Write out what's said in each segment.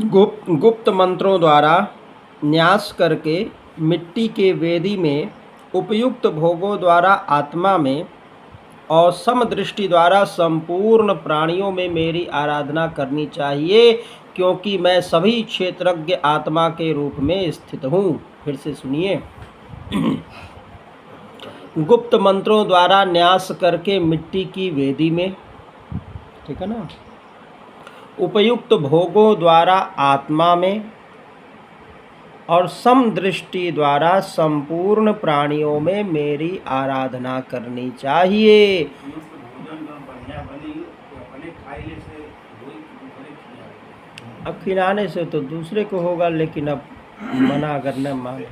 गुप्त मंत्रों द्वारा न्यास करके मिट्टी के वेदी में उपयुक्त भोगों द्वारा आत्मा में और समदृष्टि द्वारा संपूर्ण प्राणियों में मेरी आराधना करनी चाहिए, क्योंकि मैं सभी क्षेत्रज्ञ आत्मा के रूप में स्थित हूँ। फिर से सुनिए। गुप्त मंत्रों द्वारा न्यास करके मिट्टी की वेदी में, ठीक है ना, उपयुक्त भोगों द्वारा आत्मा में और समदृष्टि द्वारा संपूर्ण प्राणियों में मेरी आराधना करनी चाहिए। अब खिलाने से तो दूसरे को होगा, लेकिन अब मना अगर न मान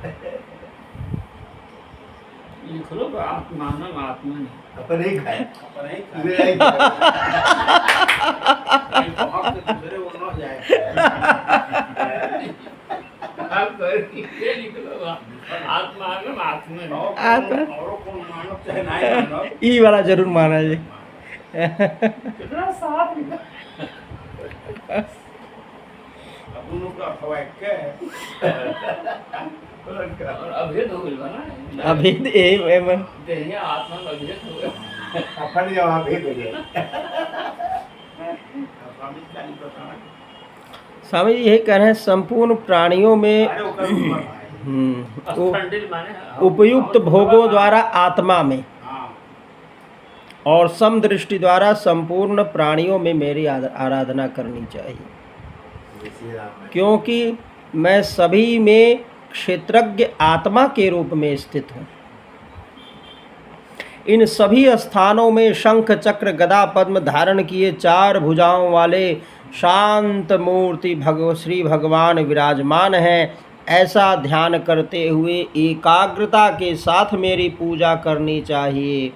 ई वाला जरूर माना जी। अभेद स्वामी जी यही कह रहे हैं, संपूर्ण प्राणियों में उपयुक्त भोगों द्वारा आत्मा में और समदृष्टि द्वारा संपूर्ण प्राणियों में मेरी आराधना करनी चाहिए, क्योंकि मैं सभी में क्षेत्रज्ञ आत्मा के रूप में स्थित हूँ। इन सभी स्थानों में शंख चक्र गदा पद्म धारण किए 4 भुजाओं वाले शांत मूर्ति श्री भगवान विराजमान हैं। ऐसा ध्यान करते हुए एकाग्रता के साथ मेरी पूजा करनी चाहिए।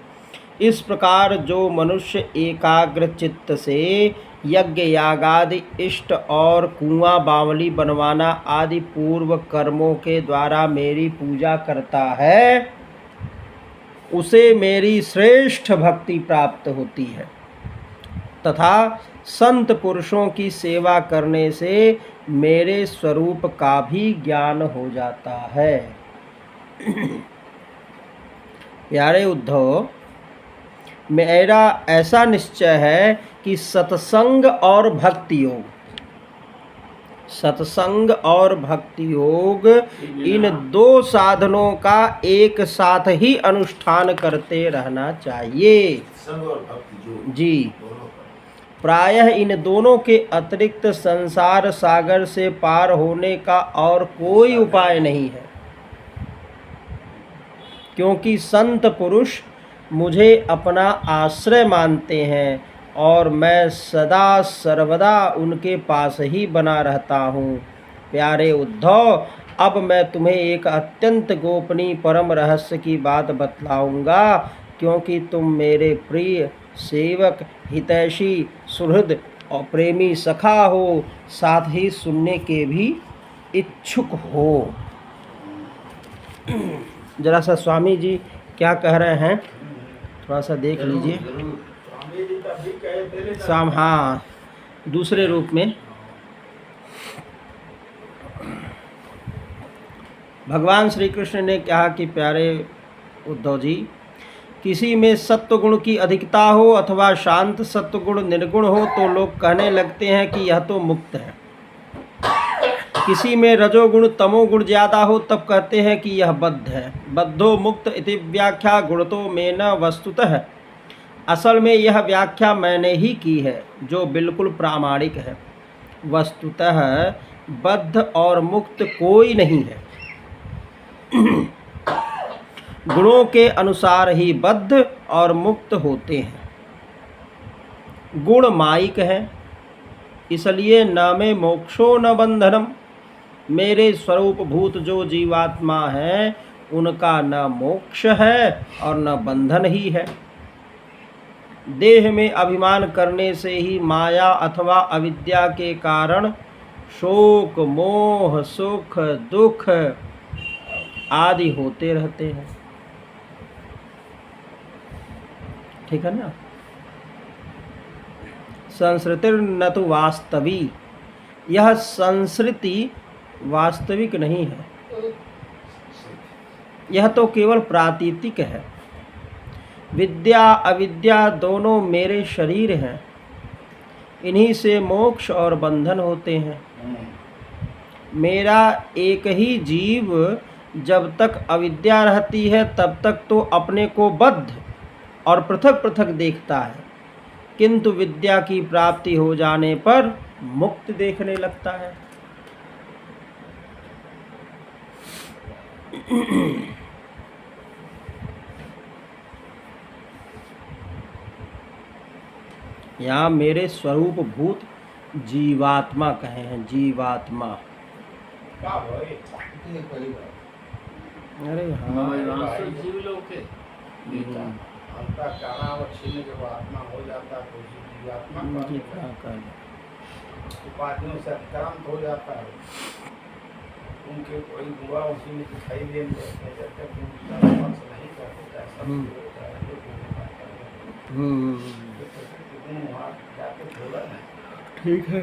इस प्रकार जो मनुष्य एकाग्र चित्त से यज्ञ यागादि इष्ट और कुआं बावली बनवाना आदि पूर्व कर्मों के द्वारा मेरी पूजा करता है, उसे मेरी श्रेष्ठ भक्ति प्राप्त होती है तथा संत पुरुषों की सेवा करने से मेरे स्वरूप का भी ज्ञान हो जाता है। प्यारे उद्धव, मेरा ऐसा निश्चय है कि सत्संग और भक्ति योग इन 2 साधनों का एक साथ ही अनुष्ठान करते रहना चाहिए जी। प्रायः इन दोनों के अतिरिक्त संसार सागर से पार होने का और कोई उपाय नहीं है, क्योंकि संत पुरुष मुझे अपना आश्रय मानते हैं और मैं सदा सर्वदा उनके पास ही बना रहता हूँ। प्यारे उद्धव, अब मैं तुम्हें एक अत्यंत गोपनीय परम रहस्य की बात बतलाऊंगा, क्योंकि तुम मेरे प्रिय सेवक, हितैषी, सुहृद और प्रेमी सखा हो, साथ ही सुनने के भी इच्छुक हो। जरा सा स्वामी जी क्या कह रहे हैं, थोड़ा सा देख लीजिए। हाँ, दूसरे रूप में भगवान श्री कृष्ण ने कहा कि प्यारे उद्धव जी, किसी में सत्व गुण की अधिकता हो अथवा शांत सत्व गुण निर्गुण हो तो लोग कहने लगते हैं कि यह तो मुक्त है। किसी में रजोगुण तमोगुण ज्यादा हो तब कहते हैं कि यह बद्ध है। बद्धो मुक्त इति व्याख्या गुणतो में न वस्तुतः। असल में यह व्याख्या मैंने ही की है, जो बिल्कुल प्रामाणिक है। वस्तुतः बद्ध और मुक्त कोई नहीं है। गुणों के अनुसार ही बद्ध और मुक्त होते हैं। गुण मायिक है, इसलिए न में मोक्षो न बंधनम। मेरे स्वरूप भूत जो जीवात्मा है, उनका न मोक्ष है और न बंधन ही है। देह में अभिमान करने से ही माया अथवा अविद्या के कारण शोक, मोह, सुख, दुख आदि होते रहते हैं। ठीक है ना। संस्कृतिर न तो वास्तवी, यह संस्कृति वास्तविक नहीं है, यह तो केवल प्रातीतिक है। विद्या अविद्या दोनों मेरे शरीर हैं, इन्हीं से मोक्ष और बंधन होते हैं। मेरा एक ही जीव जब तक अविद्या रहती है तब तक तो अपने को बद्ध और पृथक पृथक देखता है, किंतु विद्या की प्राप्ति हो जाने पर मुक्त देखने लगता है। यहाँ मेरे स्वरूप भूत जीवात्मा कहे हैं, जीवात्मा। अरे हाँ, जीव लोग के उपाधियों से अतिक्रांत हो जाता है, उनके कोई बुआ उसी में दिखाई दे जब तक नहीं करते ठीक है।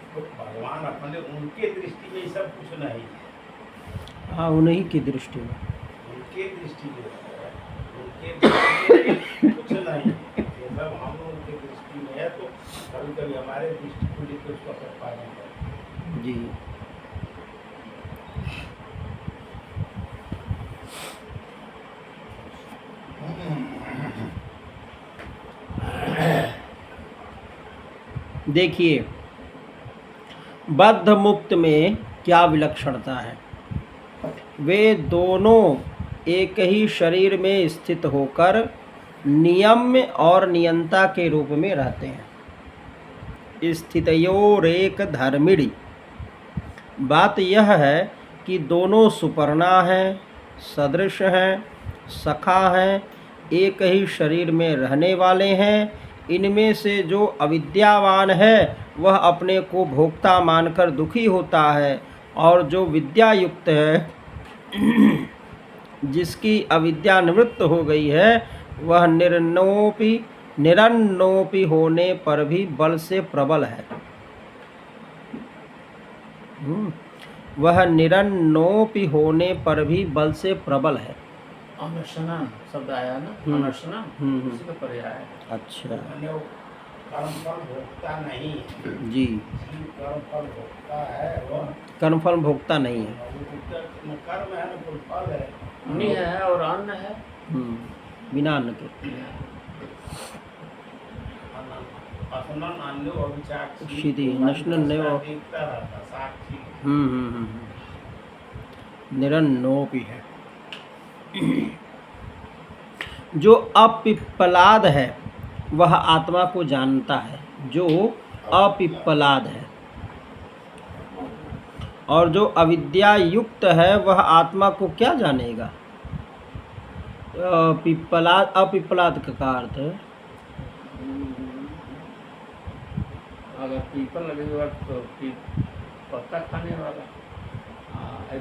तो भगवान अपने उनके दृष्टि में सब कुछ नहीं है। हाँ, उन्हीं की दृष्टि में, उनके दृष्टि में उनके दृष्टि में कुछ नहीं, ये सब हम लोगों की दृष्टि में है। तो कभी कभी हमारे दृष्टि को लेकर उसका प्रतिपादन है जी। देखिए, बद्ध मुक्त में क्या विलक्षणता है। वे दोनों एक ही शरीर में स्थित होकर नियम और नियंता के रूप में रहते हैं। स्थितयोरेक धर्मिणी। बात यह है कि दोनों सुपर्णा हैं, सदृश हैं, सखा हैं, एक ही शरीर में रहने वाले हैं। इनमें से जो अविद्यावान है वह अपने को भोक्ता मानकर दुखी होता है, और जो विद्या युक्त है, जिसकी अविद्या निवृत्त हो गई है, वह निरन्नोपि होने पर भी बल से प्रबल है। वह निरन्नोपि होने पर भी बल से प्रबल है। अनशनन शब्द आया ना, अनशनन उसी का पर्याय है। अच्छा, कर्मफल भोक्ता नहीं है जी। कर्मफल भोक्ता है, वह कर्मफल भोक्ता नहीं है। कर्म है ना, कोई फल है, अन्न है और अन्न है, बिना अन्न के। निरन्नोपि है। जो अपिप्पलाद है वह आत्मा को जानता है, जो अपिप्पलाद है, और जो अविद्या युक्त है वह आत्मा को क्या जानेगा। पिप्पलाद, अपिप्पलाद का अर्थ है अगर पीपल लगेगा तो पत्ता खाने वाला,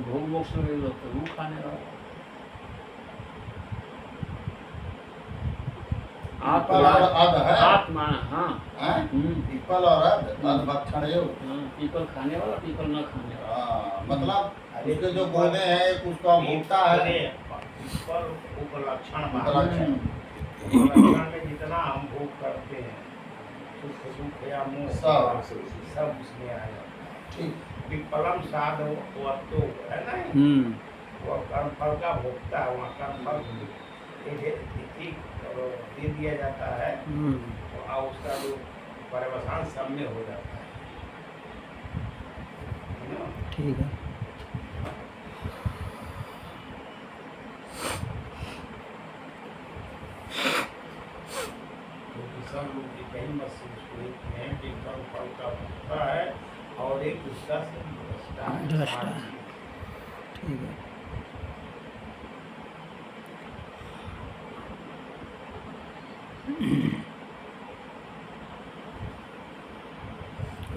भोग मोक्ष लगेगा तो रूह खाने वाला। आत्मा, हाँ, पीपल और भक्षण पीपल खाने वाला, पीपल न खाने वाला। मतलब उसके जो बोले हैं उसका भोक्ता है। पीपल उपलक्षण में जितना हम भोग करते हैं, सुख दुख या मोह सब उसमें आएगा। विपलम साध वस्तु है ना, वो कर्मफल का भोक्ता है। वहाँ कर्मफल दे दिया जाता है, तो उसका जो पर्यवसान सब में हो जाता है। ठीक है। सब लोग कहीं महसूस हैं कि कर्मफल का भोक्ता है और एक उसका दृष्टा है। ठीक है।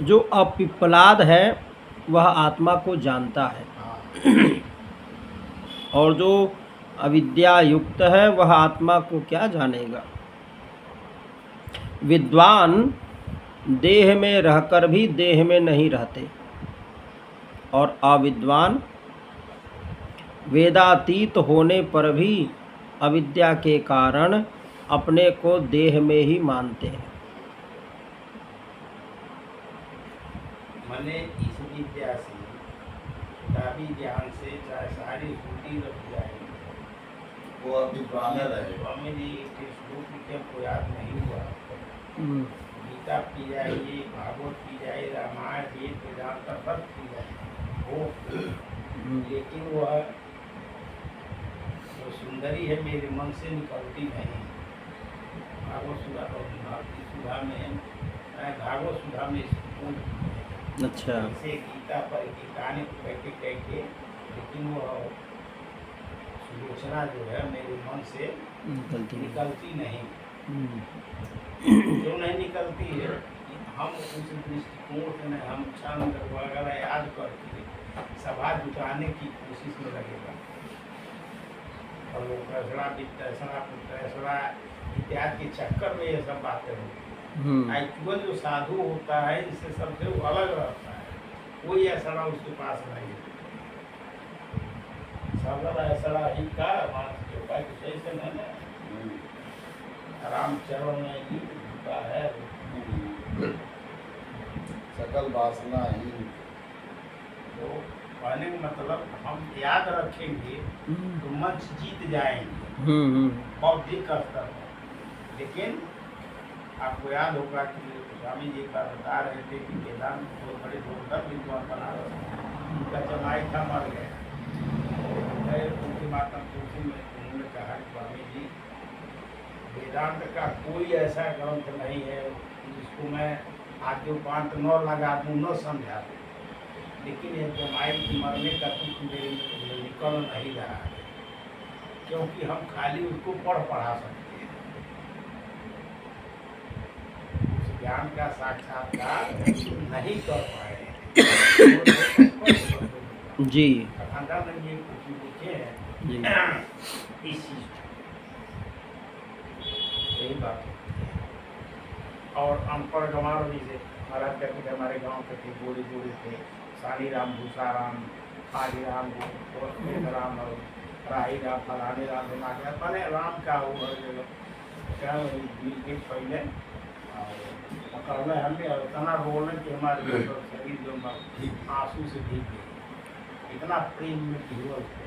जो अपिप्पलाद है वह आत्मा को जानता है, और जो अविद्या युक्त है वह आत्मा को क्या जानेगा। विद्वान देह में रहकर भी देह में नहीं रहते और अविद्वान वेदातीत होने पर भी अविद्या के कारण अपने को देह में ही मानते हैं। मैंने इस विद्या से काफी ज्ञान से चाहे सारी छुट्टी रख जाएगी वो अविद्वान रहेगा। स्वामी जी के श्लोक के को याद नहीं हुआ। हम्म, गीता पी जाइए, भागवत पी जाए, रामायण वेद वेदांत का सब पी जाए वो, लेकिन वह जो सुंदरी है मेरे मन से निकलती नहीं। भागवत सुधा और भारती सुधा में भागवत सुधा में अच्छा। इसे गीता पर गीताने को कह के लेकिन वो सुलोचना जो है मेरे मन से निकलती नहीं। क्यों नहीं निकलती है? हम उस दृष्टिकोण से नहीं, हम छंद वगैरह याद करके सभा जुटाने की कोशिश में लगेगा और वो फैसला फैसला इत्यादि के चक्कर में ये सब बातें होती। एक्चुअल जो साधु होता है इससे सबसे वो अलग रहता है, कोई ऐसा उसके पास नहीं है। सगल ऐसा ही का मानस जो का सही से नहीं है, रामचरण में ही होता है। सकल वासना ही तो कहने का मतलब हम याद रखेंगे तो मंच जीत जाएंगे बौद्धिक स्तर पर। लेकिन आपको याद होगा कि स्वामी जी का बता रहे थे कि वेदांत बहुत बड़े जोरदार विद्वान बना रहे थे, उनका जमाई था मर गया। उनकी माता तुलसी में उन्होंने कहा स्वामी जी वेदांत का कोई ऐसा ग्रंथ नहीं है जिसको मैं आगे उपांत न लगा दूँ न समझा दूँ, लेकिन ये जमाई की मरने का दुख मेरे में निकल नहीं रहा है, क्योंकि हम खाली उसको पढ़ा सकते हैं। उस ज्ञान का साक्षात्कार नहीं कर पाए जी अखंडानंद जी कुछ लिखे हैं जी इस चीज यही बात है। और अनपढ़ गंवार जैसे महाराज कहते थे हमारे गांव के थे, जोड़े जोड़े थे, सानी राम, भूसा राम, हाजी राम, राम और राही राम, फलानी राम, दिमाग मैंने राम का वो क्या के पहले पकड़ना हमें और इतना रोने कि हमारे शरीर जो आंसू से भीग गई, इतना प्रेम में ढीवल थे।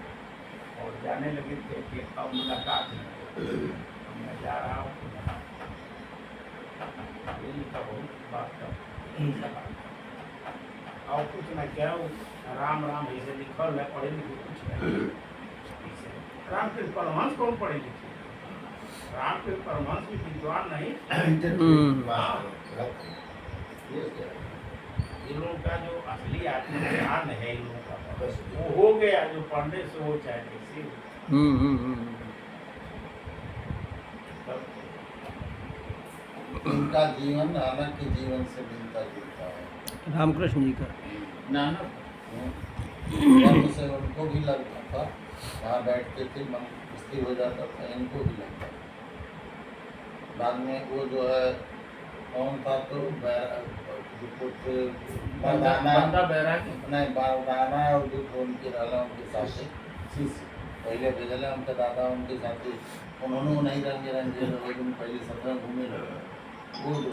और जाने लगे थे कि अब मुलाकात है, मैं जा रहा हूँ बहुत बात कर और कुछ न क्या राम राम ऐसे लिखल है, पढ़े लिखे कुछ नहीं। राम के परमहंस कौन पढ़े लिखे? राम के परमहंस भी विद्वान नहीं। इन लोगों का जो असली आत्मज्ञान है इन लोगों का वो हो गया, जो पढ़ने से हो चाहे कैसे उनका जीवन नानक के जीवन से मिलता जुलता है। रामकृष्ण जी का नानक जन्म से उनको भी लगता था, वहाँ बैठते थे मन स्थिर हो जाता था, इनको भी लगता था। बाद में वो जो है कौन था तो बंदा बैरागी नहीं बारदाना और जो उनके रहला उनके साथ शिष्य पहले भेजले उनके दादा उनके साथ उन्होंने नहीं रंगे रंगे पहले 17 घूमे लगे वो जो